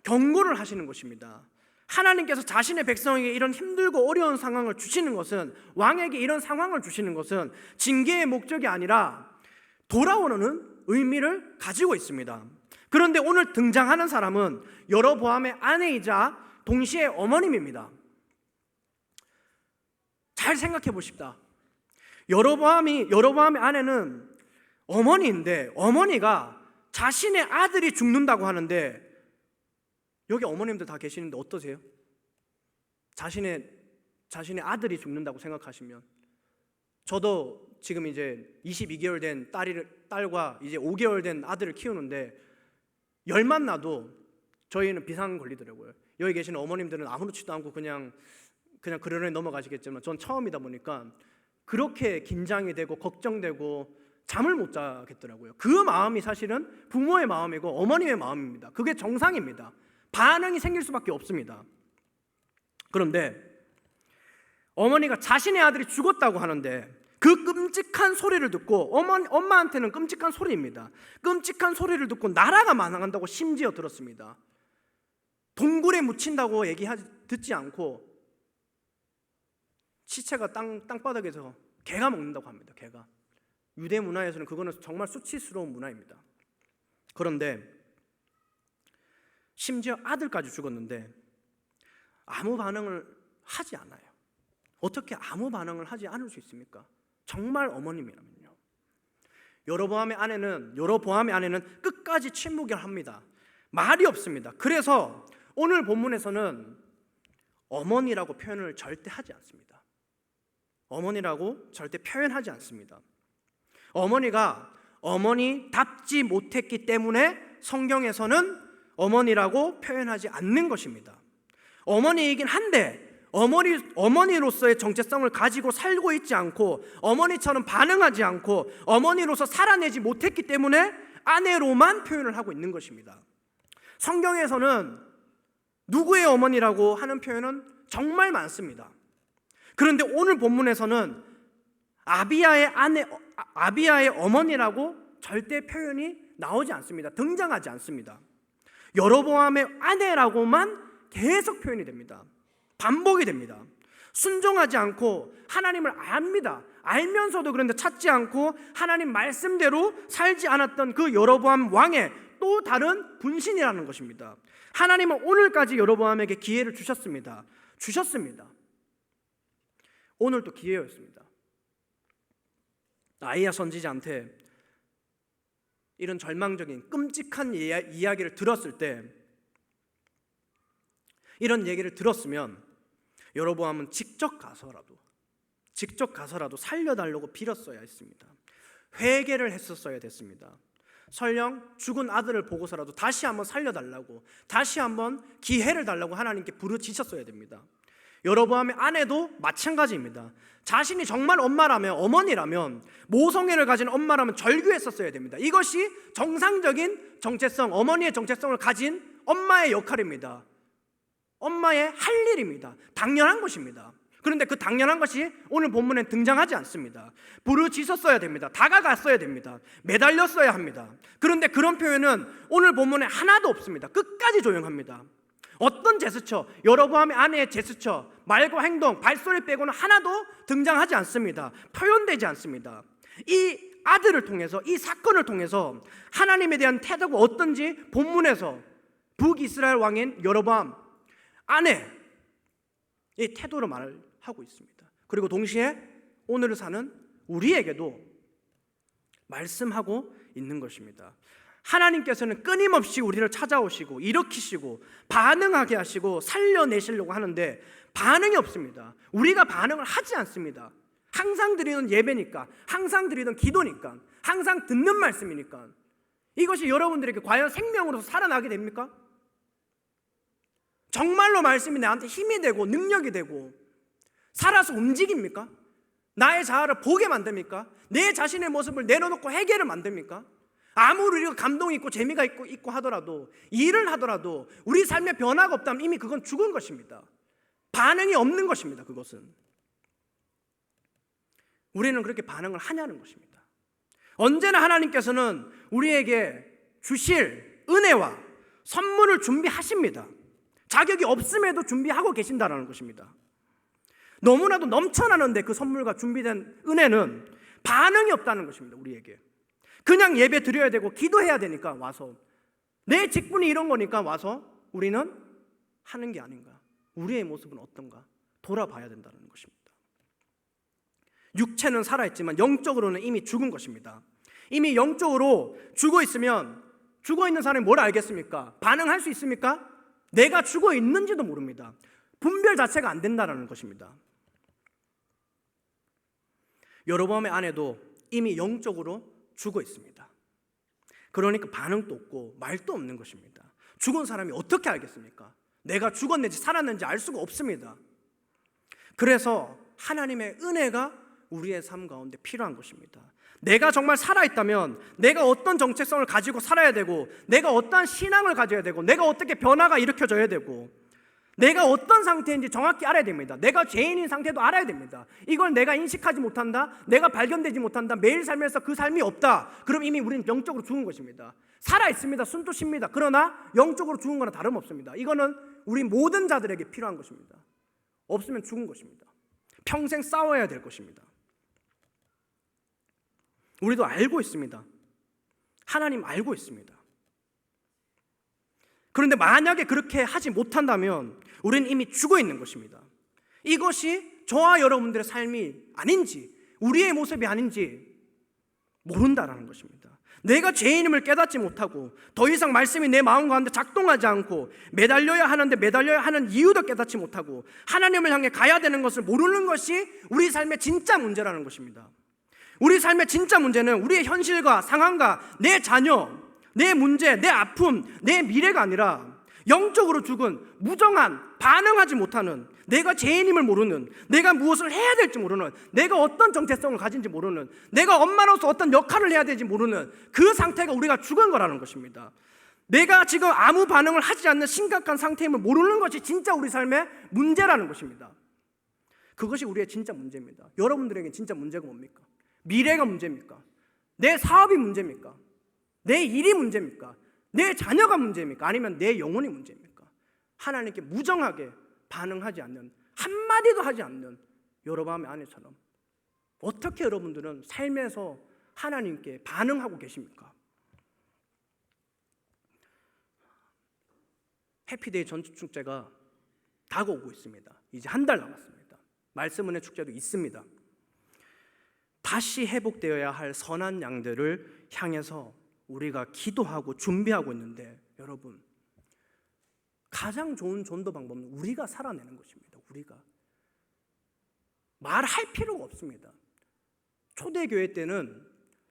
Speaker 5: 경고를 하시는 것입니다. 하나님께서 자신의 백성에게 이런 힘들고 어려운 상황을 주시는 것은, 왕에게 이런 상황을 주시는 것은 징계의 목적이 아니라 돌아오는 의미를 가지고 있습니다. 그런데 오늘 등장하는 사람은 여로보암의 아내이자 동시에 어머님입니다. 잘 생각해 보십시다. 여로보암의 아내는 어머니인데 어머니가 자신의 아들이 죽는다고 하는데, 여기 어머님들 다 계시는데 어떠세요? 자신의 아들이 죽는다고 생각하시면, 저도 지금 이제 22개월 된 딸과 이제 5개월 된 아들을 키우는데 열만 나도 저희는 비상 걸리더라고요. 여기 계시는 어머님들은 아무렇지도 않고 그냥 그러려니 넘어가시겠지만 전 처음이다 보니까 그렇게 긴장이 되고 걱정되고 잠을 못 자겠더라고요. 그 마음이 사실은 부모의 마음이고 어머님의 마음입니다. 그게 정상입니다. 반응이 생길 수밖에 없습니다. 그런데 어머니가 자신의 아들이 죽었다고 하는데 그 끔찍한 소리를 듣고, 엄마한테는 끔찍한 소리입니다. 끔찍한 소리를 듣고 나라가 망한다고 심지어 들었습니다. 동굴에 묻힌다고 듣지 않고 시체가 땅바닥에서 개가 먹는다고 합니다. 개가. 유대 문화에서는 그거는 정말 수치스러운 문화입니다. 그런데 심지어 아들까지 죽었는데 아무 반응을 하지 않아요. 어떻게 아무 반응을 하지 않을 수 있습니까? 정말 어머님이라면요. 여로보암의 아내는 끝까지 침묵을 합니다. 말이 없습니다. 그래서 오늘 본문에서는 어머니라고 표현을 절대 하지 않습니다. 어머니라고 절대 표현하지 않습니다. 어머니가 어머니답지 못했기 때문에 성경에서는 어머니라고 표현하지 않는 것입니다. 어머니이긴 한데 어머니로서의 정체성을 가지고 살고 있지 않고 어머니처럼 반응하지 않고 어머니로서 살아내지 못했기 때문에 아내로만 표현을 하고 있는 것입니다. 성경에서는 누구의 어머니라고 하는 표현은 정말 많습니다. 그런데 오늘 본문에서는 아비야의 어머니라고 절대 표현이 나오지 않습니다. 등장하지 않습니다. 여로보암의 아내라고만 계속 표현이 됩니다. 반복이 됩니다. 순종하지 않고 하나님을 압니다. 알면서도 그런데 찾지 않고 하나님 말씀대로 살지 않았던 그 여로보암 왕의 또 다른 분신이라는 것입니다. 하나님은 오늘까지 여로보암에게 기회를 주셨습니다. 오늘도 기회였습니다. 아히야 선지자한테 이런 절망적인 끔찍한 이야기를 들었을 때, 이런 얘기를 들었으면 여로보암은 직접 가서라도 살려달라고 빌었어야 했습니다. 회개를 했었어야 됐습니다. 설령 죽은 아들을 보고서라도 다시 한번 살려달라고, 다시 한번 기회를 달라고 하나님께 부르짖었어야 됩니다. 여로보암의 아내도 마찬가지입니다. 자신이 정말 어머니라면, 모성애를 가진 엄마라면 절규했었어야 됩니다. 이것이 정상적인 정체성, 어머니의 정체성을 가진 엄마의 역할입니다. 엄마의 할 일입니다. 당연한 것입니다. 그런데 그 당연한 것이 오늘 본문에 등장하지 않습니다. 부르짖었어야 됩니다. 다가갔어야 됩니다. 매달렸어야 합니다. 그런데 그런 표현은 오늘 본문에 하나도 없습니다. 끝까지 조용합니다. 어떤 제스처, 여로보암의 아내의 제스처, 말과 행동, 발소리 빼고는 하나도 등장하지 않습니다. 표현되지 않습니다. 이 아들을 통해서, 이 사건을 통해서 하나님에 대한 태도가 어떤지 본문에서 북이스라엘 왕인 여로보암 아내의 태도로 말을 하고 있습니다. 그리고 동시에 오늘을 사는 우리에게도 말씀하고 있는 것입니다. 하나님께서는 끊임없이 우리를 찾아오시고 일으키시고 반응하게 하시고 살려내시려고 하는데 반응이 없습니다. 우리가 반응을 하지 않습니다. 항상 드리는 예배니까, 항상 드리는 기도니까, 항상 듣는 말씀이니까 이것이 여러분들에게 과연 생명으로서 살아나게 됩니까? 정말로 말씀이 나한테 힘이 되고 능력이 되고 살아서 움직입니까? 나의 자아를 보게 만듭니까? 내 자신의 모습을 내려놓고 해결을 만듭니까? 아무리 우리가 감동이 있고 재미가 있고 하더라도, 일을 하더라도 우리 삶에 변화가 없다면 이미 그건 죽은 것입니다. 반응이 없는 것입니다. 그것은 우리는 그렇게 반응을 하냐는 것입니다. 언제나 하나님께서는 우리에게 주실 은혜와 선물을 준비하십니다. 자격이 없음에도 준비하고 계신다는 것입니다. 너무나도 넘쳐나는데 그 선물과 준비된 은혜는 반응이 없다는 것입니다. 우리에게 그냥 예배 드려야 되고 기도해야 되니까 와서, 내 직분이 이런 거니까 와서 우리는 하는 게 아닌가, 우리의 모습은 어떤가 돌아봐야 된다는 것입니다. 육체는 살아있지만 영적으로는 이미 죽은 것입니다. 이미 영적으로 죽어 있으면 죽어 있는 사람이 뭘 알겠습니까? 반응할 수 있습니까? 내가 죽어 있는지도 모릅니다. 분별 자체가 안 된다는 것입니다. 여러분의 안에도 이미 영적으로 죽어 있습니다. 그러니까 반응도 없고 말도 없는 것입니다. 죽은 사람이 어떻게 알겠습니까? 내가 죽었는지 살았는지 알 수가 없습니다. 그래서 하나님의 은혜가 우리의 삶 가운데 필요한 것입니다. 내가 정말 살아있다면 내가 어떤 정체성을 가지고 살아야 되고, 내가 어떤 신앙을 가져야 되고, 내가 어떻게 변화가 일으켜져야 되고, 내가 어떤 상태인지 정확히 알아야 됩니다. 내가 죄인인 상태도 알아야 됩니다. 이걸 내가 인식하지 못한다, 내가 발견되지 못한다, 매일 살면서 그 삶이 없다, 그럼 이미 우리는 영적으로 죽은 것입니다. 살아있습니다. 숨도 쉽니다. 그러나 영적으로 죽은 거나 다름없습니다. 이거는 우리 모든 자들에게 필요한 것입니다. 없으면 죽은 것입니다. 평생 싸워야 될 것입니다. 우리도 알고 있습니다. 하나님 알고 있습니다. 그런데 만약에 그렇게 하지 못한다면 우리는 이미 죽어 있는 것입니다. 이것이 저와 여러분들의 삶이 아닌지, 우리의 모습이 아닌지 모른다라는 것입니다. 내가 죄인임을 깨닫지 못하고 더 이상 말씀이 내 마음 가운데 작동하지 않고 매달려야 하는데 매달려야 하는 이유도 깨닫지 못하고 하나님을 향해 가야 되는 것을 모르는 것이 우리 삶의 진짜 문제라는 것입니다. 우리 삶의 진짜 문제는 우리의 현실과 상황과 내 자녀, 내 문제, 내 아픔, 내 미래가 아니라 영적으로 죽은, 무정한, 반응하지 못하는, 내가 죄인임을 모르는, 내가 무엇을 해야 될지 모르는, 내가 어떤 정체성을 가진지 모르는, 내가 엄마로서 어떤 역할을 해야 될지 모르는 그 상태가 우리가 죽은 거라는 것입니다. 내가 지금 아무 반응을 하지 않는 심각한 상태임을 모르는 것이 진짜 우리 삶의 문제라는 것입니다. 그것이 우리의 진짜 문제입니다. 여러분들에게 진짜 문제가 뭡니까? 미래가 문제입니까? 내 사업이 문제입니까? 내 일이 문제입니까? 내 자녀가 문제입니까? 아니면 내 영혼이 문제입니까? 하나님께 무정하게 반응하지 않는, 한마디도 하지 않는 여로보암의 아내처럼 어떻게 여러분들은 삶에서 하나님께 반응하고 계십니까? 해피데이 전축제가 다가오고 있습니다. 이제 한 달 남았습니다. 말씀 은혜 축제도 있습니다. 다시 회복되어야 할 선한 양들을 향해서 우리가 기도하고 준비하고 있는데, 여러분, 가장 좋은 전도 방법은 우리가 살아내는 것입니다. 우리가 말할 필요가 없습니다. 초대교회 때는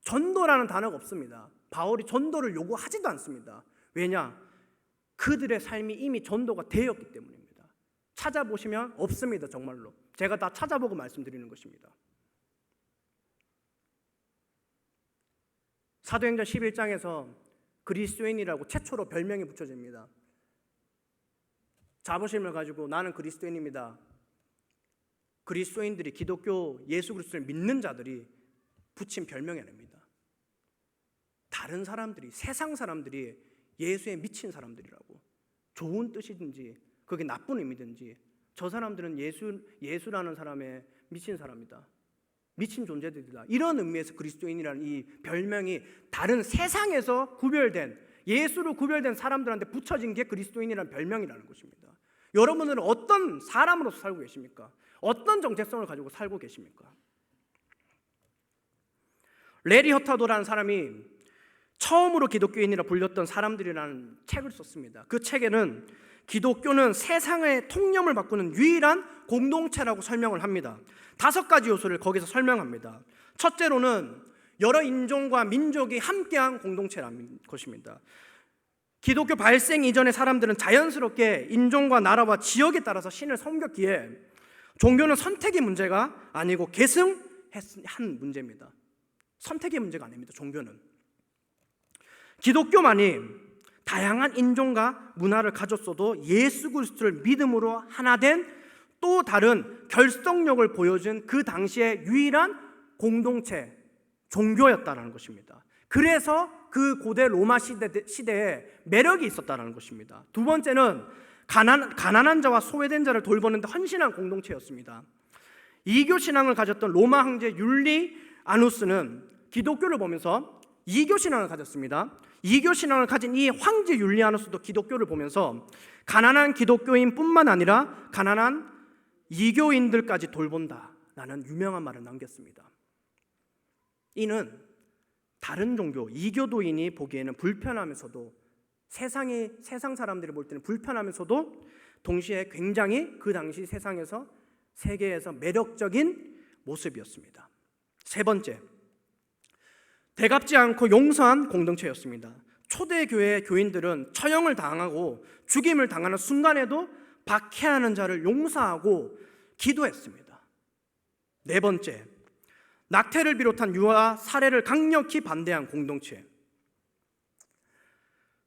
Speaker 5: 전도라는 단어가 없습니다. 바울이 전도를 요구하지도 않습니다. 왜냐? 그들의 삶이 이미 전도가 되었기 때문입니다. 찾아보시면 없습니다. 정말로 제가 다 찾아보고 말씀드리는 것입니다. 사도행전 11장에서 그리스도인이라고 최초로 별명이 붙여집니다. 자부심을 가지고 나는 그리스도인입니다. 그리스도인들이, 기독교 예수 그리스도를 믿는 자들이 붙인 별명이 아닙니다. 다른 사람들이, 세상 사람들이 예수에 미친 사람들이라고, 좋은 뜻이든지 그게 나쁜 의미든지, 저 사람들은 예수라는 사람에 미친 사람이다, 미친 존재들이다, 이런 의미에서 그리스도인이라는 이 별명이 다른 세상에서 구별된, 예수로 구별된 사람들한테 붙여진 게 그리스도인이라는 별명이라는 것입니다. 여러분들은 어떤 사람으로서 살고 계십니까? 어떤 정체성을 가지고 살고 계십니까? 레리 허타도라는 사람이 처음으로 기독교인이라 불렸던 사람들이라는 책을 썼습니다. 그 책에는 기독교는 세상의 통념을 바꾸는 유일한 공동체라고 설명을 합니다. 5가지 요소를 거기서 설명합니다. 첫째로는 여러 인종과 민족이 함께한 공동체라는 것입니다. 기독교 발생 이전의 사람들은 자연스럽게 인종과 나라와 지역에 따라서 신을 섬겼기에 종교는 선택의 문제가 아니고 계승한 문제입니다. 선택의 문제가 아닙니다. 종교는 기독교만이 다양한 인종과 문화를 가졌어도 예수 그리스도를 믿음으로 하나 된 또 다른 결속력을 보여준 그 당시의 유일한 공동체 종교였다는 것입니다. 그래서 그 고대 로마 시대에 매력이 있었다는 것입니다. 두 번째는 가난한 자와 소외된 자를 돌보는 데 헌신한 공동체였습니다. 이교 신앙을 가졌던 로마 황제 율리아누스는 기독교를 보면서 이교 신앙을 가졌습니다. 이교 신앙을 가진 이 황제 율리아누스도 기독교를 보면서 가난한 기독교인뿐만 아니라 가난한 이교인들까지 돌본다라는 유명한 말을 남겼습니다. 이는 다른 종교 이교도인이 보기에는 불편하면서도 세상 사람들이 볼 때는 불편하면서도 동시에 굉장히 그 당시 세계에서 매력적인 모습이었습니다. 세 번째, 대갚지 않고 용서한 공동체였습니다. 초대교회 교인들은 처형을 당하고 죽임을 당하는 순간에도 박해하는 자를 용서하고 기도했습니다. 네 번째, 낙태를 비롯한 유아 살해를 강력히 반대한 공동체.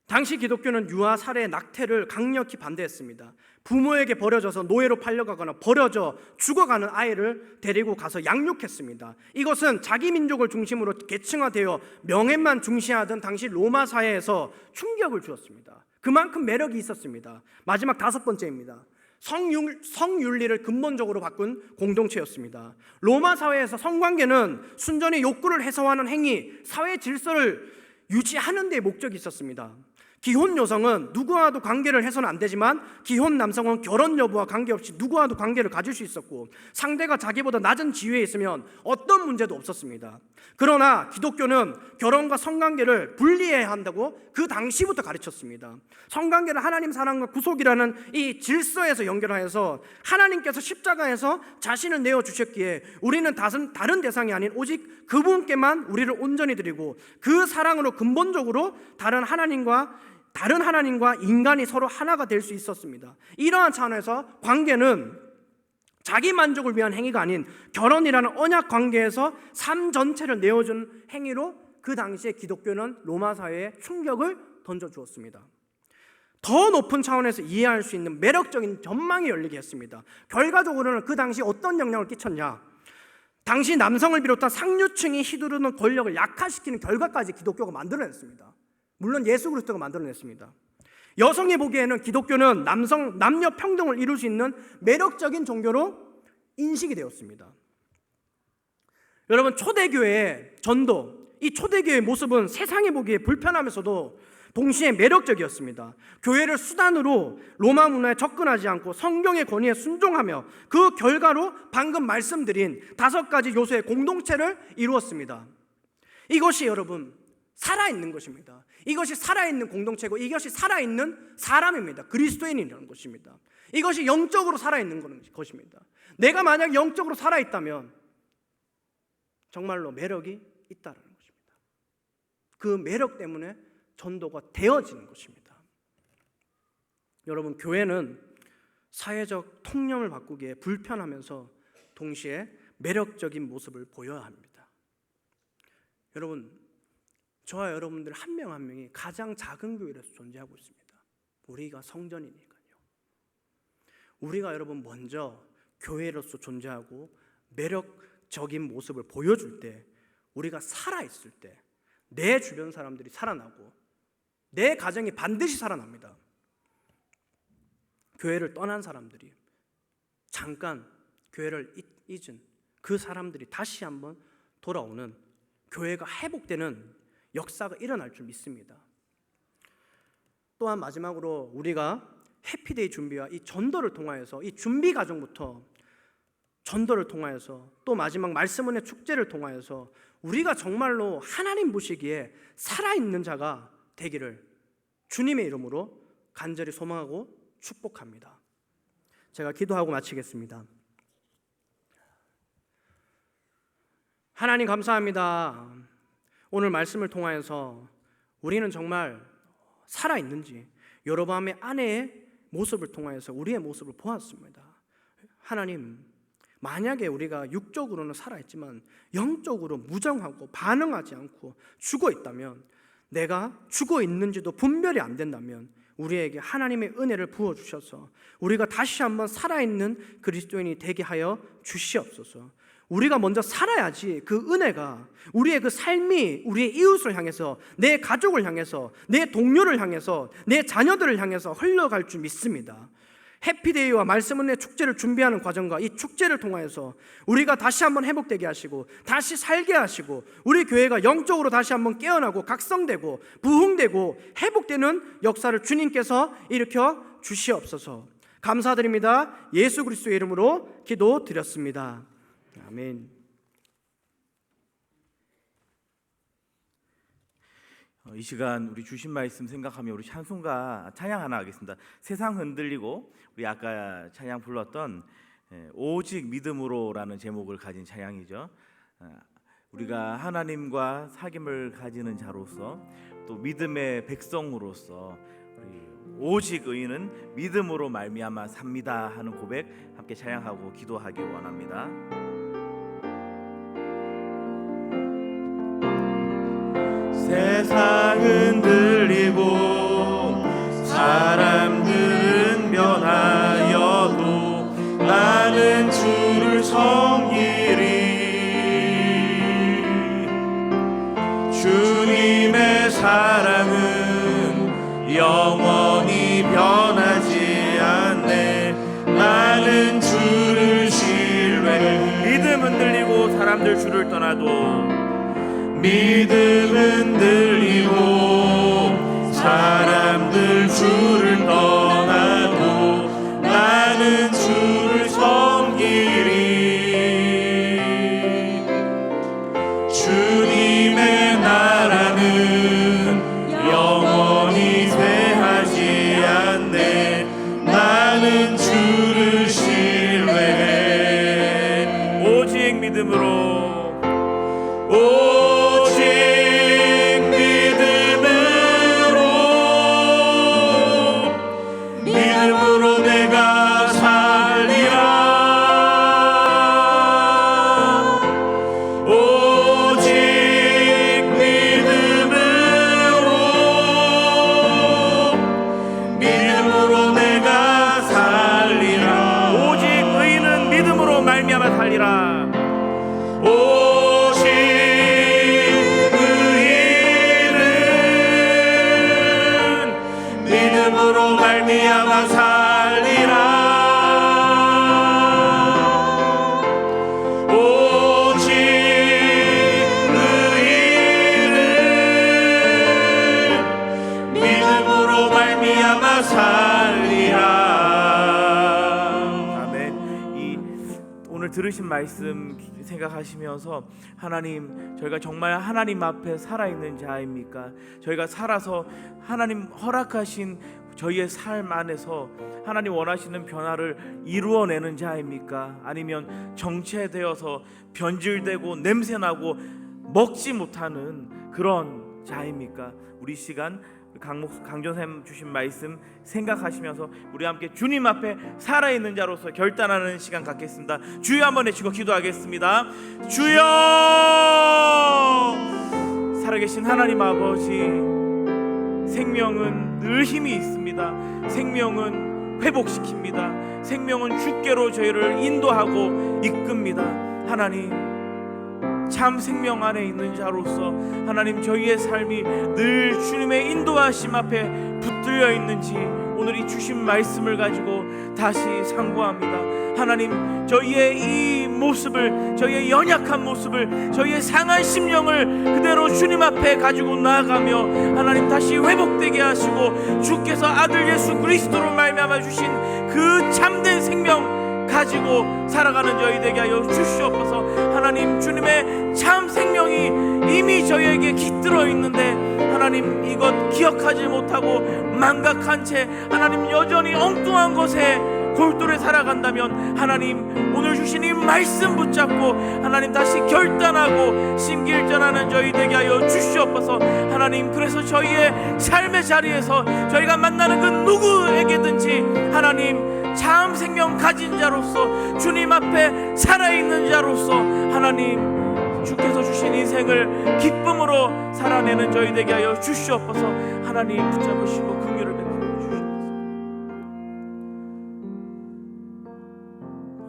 Speaker 5: 당시 기독교는 유아 살해, 낙태를 강력히 반대했습니다. 부모에게 버려져서 노예로 팔려가거나 버려져 죽어가는 아이를 데리고 가서 양육했습니다. 이것은 자기 민족을 중심으로 계층화되어 명예만 중시하던 당시 로마 사회에서 충격을 주었습니다. 그만큼 매력이 있었습니다. 마지막 5번째입니다. 성윤리를 근본적으로 바꾼 공동체였습니다. 로마 사회에서 성관계는 순전히 욕구를 해소하는 행위, 사회 질서를 유지하는 데 목적이 있었습니다. 기혼 여성은 누구와도 관계를 해서는 안 되지만 기혼 남성은 결혼 여부와 관계없이 누구와도 관계를 가질 수 있었고 상대가 자기보다 낮은 지위에 있으면 어떤 문제도 없었습니다. 그러나 기독교는 결혼과 성관계를 분리해야 한다고 그 당시부터 가르쳤습니다. 성관계를 하나님 사랑과 구속이라는 이 질서에서 연결하여서 하나님께서 십자가에서 자신을 내어주셨기에 우리는 다른 대상이 아닌 오직 그분께만 우리를 온전히 드리고 그 사랑으로 근본적으로 다른 하나님과 인간이 서로 하나가 될 수 있었습니다. 이러한 차원에서 관계는 자기 만족을 위한 행위가 아닌 결혼이라는 언약 관계에서 삶 전체를 내어준 행위로 그 당시에 기독교는 로마 사회에 충격을 던져주었습니다. 더 높은 차원에서 이해할 수 있는 매력적인 전망이 열리게 했습니다. 결과적으로는 그 당시 어떤 영향을 끼쳤냐? 당시 남성을 비롯한 상류층이 휘두르는 권력을 약화시키는 결과까지 기독교가 만들어냈습니다. 물론 예수 그리스도가 만들어냈습니다. 여성이 보기에는 기독교는 남녀 평등을 이룰 수 있는 매력적인 종교로 인식이 되었습니다. 여러분, 초대교회의 전도, 이 초대교회의 모습은 세상이 보기에 불편하면서도 동시에 매력적이었습니다. 교회를 수단으로 로마 문화에 접근하지 않고 성경의 권위에 순종하며 그 결과로 방금 말씀드린 5가지 요소의 공동체를 이루었습니다. 이것이 여러분 살아있는 것입니다. 이것이 살아있는 공동체고 이것이 살아있는 사람입니다. 그리스도인이라는 것입니다. 이것이 영적으로 살아있는 것입니다. 내가 만약 영적으로 살아있다면 정말로 매력이 있다는 것입니다. 그 매력 때문에 전도가 되어지는 것입니다. 여러분, 교회는 사회적 통념을 바꾸기에 불편하면서 동시에 매력적인 모습을 보여야 합니다. 여러분, 저와 여러분들 한 명 한 명이 가장 작은 교회에서 존재하고 있습니다. 우리가 성전이니까요. 우리가 여러분 먼저 교회로서 존재하고 매력적인 모습을 보여줄 때, 우리가 살아있을 때 내 주변 사람들이 살아나고 내 가정이 반드시 살아납니다. 교회를 떠난 사람들이, 잠깐 교회를 잊은 그 사람들이 다시 한번 돌아오는, 교회가 회복되는 역사가 일어날 줄 믿습니다. 또한 마지막으로 우리가 해피데이 준비와 이 전도를 통하여서, 이 준비 과정부터 전도를 통하여서, 또 마지막 말씀 은혜 축제를 통하여서 우리가 정말로 하나님 보시기에 살아있는 자가 되기를 주님의 이름으로 간절히 소망하고 축복합니다. 제가 기도하고 마치겠습니다. 하나님 감사합니다. 오늘 말씀을 통하여서 우리는 정말 살아있는지 여로보암의 아내의 모습을 통하여서 우리의 모습을 보았습니다. 하나님, 만약에 우리가 육적으로는 살아있지만 영적으로 무정하고 반응하지 않고 죽어 있다면, 내가 죽어 있는지도 분별이 안 된다면 우리에게 하나님의 은혜를 부어주셔서 우리가 다시 한번 살아있는 그리스도인이 되게 하여 주시옵소서. 우리가 먼저 살아야지 그 은혜가 우리의 그 삶이 우리의 이웃을 향해서, 내 가족을 향해서, 내 동료를 향해서, 내 자녀들을 향해서 흘러갈 줄 믿습니다. 해피데이와 말씀 은혜 축제를 준비하는 과정과 이 축제를 통하여서 우리가 다시 한번 회복되게 하시고 다시 살게 하시고 우리 교회가 영적으로 다시 한번 깨어나고 각성되고 부흥되고 회복되는 역사를 주님께서 일으켜 주시옵소서. 감사드립니다. 예수 그리스도의 이름으로 기도드렸습니다. 아멘.
Speaker 3: 이 시간 우리 주신 말씀 생각하며 우리 찬송가 찬양 하나 하겠습니다. 세상 흔들리고, 우리 아까 찬양 불렀던 오직 믿음으로라는 제목을 가진 찬양이죠. 우리가 하나님과 사귐을 가지는 자로서, 또 믿음의 백성으로서 우리 오직 의인은 믿음으로 말미암아 삽니다 하는 고백 함께 찬양하고 기도하기 원합니다. 세상은 들리고 사람들은 변하여도 나는 주를 섬기리. 주님의 사랑은 영원히 변하지 않네. 나는 주를 신뢰해. 믿음은 들리고 사람들 주를 떠나도, 믿음은 들리고 사람들 주를 떠나도 나는 주를 섬기리. 주님의 나라는 영원히 쇠하지 않네. 나는 주를 신뢰해. 오직 믿음으로, 믿음으로 내가 살리라. 오직 믿음으로 내가 살리라. 오직 의인은 믿음으로 말미암아 살리라. 오직 의인은 믿음으로 말미암아 살리라. 오직 의인은 믿음으로 말미암아 살리라. 아멘. 오늘 들으신 말씀 생각하시면서, 하나님, 저희가 정말 하나님 앞에 살아있는 자입니까? 저희가 살아서 하나님 허락하신 저희의 삶 안에서 하나님 원하시는 변화를 이루어내는 자입니까? 아니면 정체되어서 변질되고 냄새나고 먹지 못하는 그런 자입니까? 우리 시간 강전쌤 주신 말씀 생각하시면서 우리 함께 주님 앞에 살아있는 자로서 결단하는 시간 갖겠습니다. 주여 한번 외치고 기도하겠습니다. 주여! 살아계신 하나님 아버지, 생명은 늘 힘이 있습니다. 생명은 회복시킵니다. 생명은 주께로 저희를 인도하고 이끕니다. 하나님, 참 생명 안에 있는 자로서 하나님, 저희의 삶이 늘 주님의 인도하심 앞에 붙들려 있는지 오늘 이 주신 말씀을 가지고 다시 상고합니다. 하나님, 저희의 이 모습을, 저희의 연약한 모습을, 저희의 상한 심령을 그대로 주님 앞에 가지고 나아가며 하나님 다시 회복되게 하시고 주께서 아들 예수 그리스도로 말미암아 주신 그 참된 생명 가지고 살아가는 저희 되게 하여 주시옵소서. 하나님 주님의 참 생명이 이미 저희에게 깃들어 있는데 하나님 이것 기억하지 못하고 망각한 채 하나님 여전히 엉뚱한 것에 골똘히 살아간다면 하나님 오늘 주신 이 말씀 붙잡고 하나님 다시 결단하고 심기일전하는 저희 되게 하여 주시옵소서. 하나님 그래서 저희의 삶의 자리에서 저희가 만나는 그 누구에게든지 하나님 참 생명 가진 자로서 주님 앞에 살아있는 자로서 하나님 주께서 주신 인생을 기쁨으로 살아내는 저희 되게 하여 주시옵소서. 하나님 붙잡으시고 긍휼을 베풀어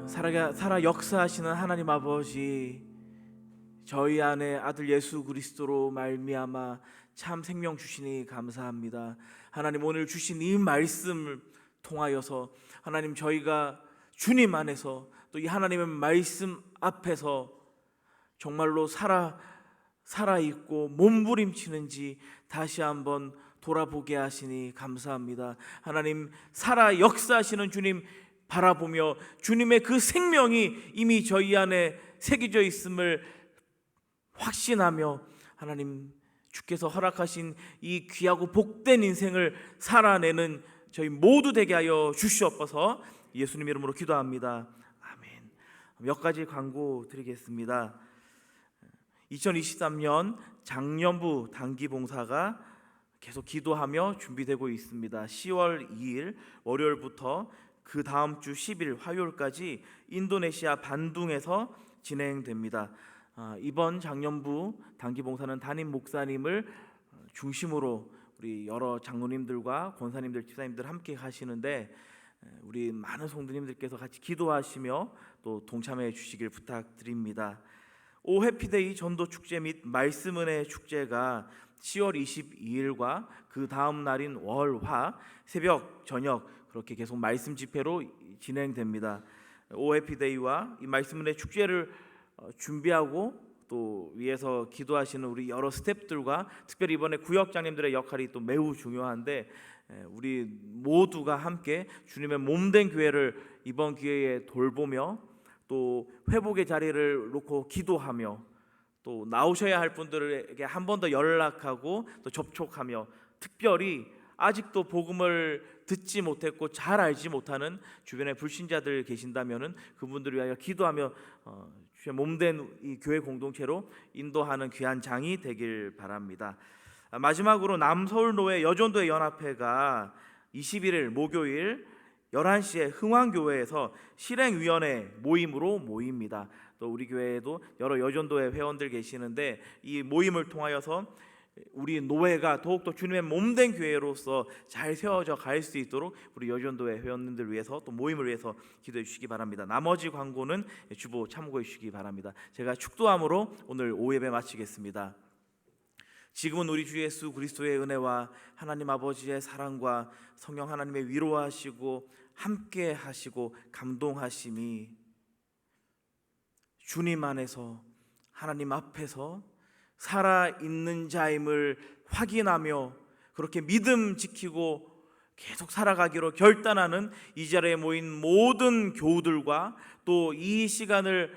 Speaker 3: 주시옵소서. 살아 역사하시는 하나님 아버지, 저희 안에 아들 예수 그리스도로 말미암아 참 생명 주시니 감사합니다. 하나님 오늘 주신 이 말씀을 통하여서 하나님 저희가 주님 안에서 또 이 하나님의 말씀 앞에서 정말로 살아있고 몸부림치는지 다시 한번 돌아보게 하시니 감사합니다. 하나님 살아 역사하시는 주님 바라보며 주님의 그 생명이 이미 저희 안에 새겨져 있음을 확신하며 하나님 주께서 허락하신 이 귀하고 복된 인생을 살아내는 저희 모두 되게 하여 주시옵소서. 예수님 이름으로 기도합니다. 아멘. 몇 가지 광고 드리겠습니다. 2023년 장년부 단기 봉사가 계속 기도하며 준비되고 있습니다. 10월 2일 월요일부터 그 다음 주 10일 화요일까지 인도네시아 반둥에서 진행됩니다. 이번 장년부 단기 봉사는 담임 목사님을 중심으로 우리 여러 장로님들과 권사님들, 집사님들 함께 하시는데 우리 많은 성도님들께서 같이 기도하시며 또 동참해 주시길 부탁드립니다. 오 해피데이 전도 축제 및 말씀 은혜 축제가 10월 22일과 그 다음 날인 월, 화 새벽 저녁 그렇게 계속 말씀 집회로 진행됩니다. 오 해피데이와 이 말씀 은혜 축제를 준비하고 또 위에서 기도하시는 우리 여러 스태프들과 특별히 이번에 구역장님들의 역할이 또 매우 중요한데 우리 모두가 함께 주님의 몸된 교회를 이번 기회에 돌보며 또 회복의 자리를 놓고 기도하며 또 나오셔야 할 분들에게 한 번 더 연락하고 또 접촉하며 특별히 아직도 복음을 듣지 못했고 잘 알지 못하는 주변에 불신자들 계신다면은 그분들을 위하여 기도하며 주의 몸된 이 교회 공동체로 인도하는 귀한 장이 되길 바랍니다. 마지막으로 남서울노회 여전도회 연합회가 21일 목요일 11시에 흥왕교회에서 실행위원회 모임으로 모입니다. 또 우리 교회에도 여러 여전도회 회원들 계시는데 이 모임을 통하여서 우리 노회가 더욱더 주님의 몸된 교회로서 잘 세워져 갈 수 있도록 우리 여전도회 회원님들 위해서 또 모임을 위해서 기도해 주시기 바랍니다. 나머지 광고는 주보 참고해 주시기 바랍니다. 제가 축도함으로 오늘 오예배 마치겠습니다. 지금은 우리 주 예수 그리스도의 은혜와 하나님 아버지의 사랑과 성령 하나님의 위로하시고 함께 하시고 감동하심이 주님 안에서 하나님 앞에서 살아있는 자임을 확인하며 그렇게 믿음 지키고 계속 살아가기로 결단하는 이 자리에 모인 모든 교우들과 또 이 시간을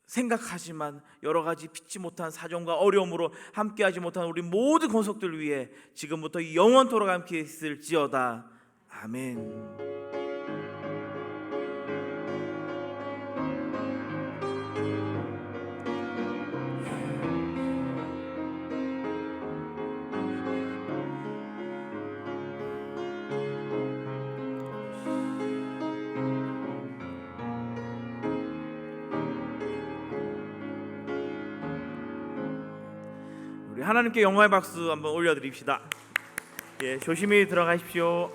Speaker 3: 생각하지만 여러 가지 피치 못한 사정과 어려움으로 함께하지 못한 우리 모든 권속들 위해 지금부터 영원토록 함께 있을지어다. 아멘. 우리 하나님께 영광의 박수 한번 올려드립시다. 예, 조심히 들어가십시오.